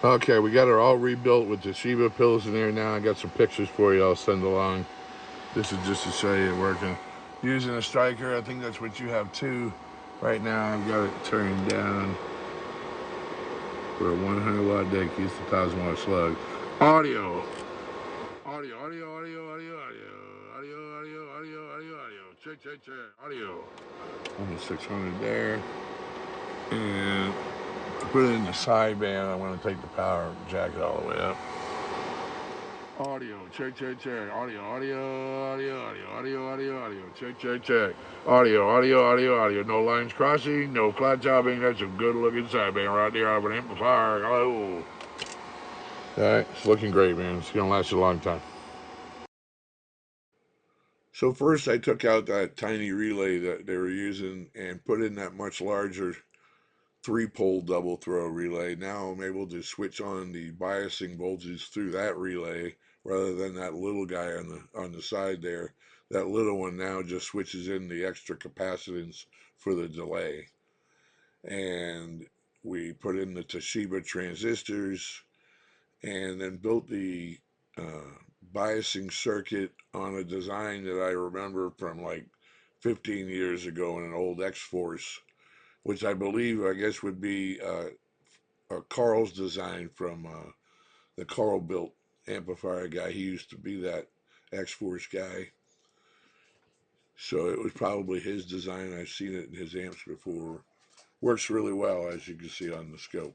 Okay, we got her all rebuilt with Toshiba pills in there now. I got some pictures for you I'll send along. This is just to show you it working. Using a striker, I think that's what you have too. Right now I've got it turned down for a 100 watt deck, use the 1000 watt slug. Audio. Audio, audio, audio, audio, audio, audio, audio, audio, audio, audio. Check, check, check. Audio. Almost 600 there. And to put it in the sideband, I'm going to take the power jacket all the way up. Audio, check, check, check. Audio, audio, audio, audio, audio, audio, audio. Check, check, check. Audio, audio, audio, audio. No lines crossing, no flat topping. That's a good looking sideband right there out of an amplifier. Hello. Alright, it's looking great, man. It's going to last a long time. So first I took out that tiny relay that they were using and put in that much larger 3-pole double throw relay. Now I'm able to switch on the biasing voltage through that relay rather than that little guy on the side there. That little one now just switches in the extra capacitance for the delay. And we put in the Toshiba transistors and then built the biasing circuit on a design that I remember from like 15 years ago in an old X-Force, which I believe, I guess, would be Carl's design from the Carl built amplifier guy. He used to be that X-Force guy. So it was probably his design. I've seen it in his amps before. Works really well, as you can see on the scope.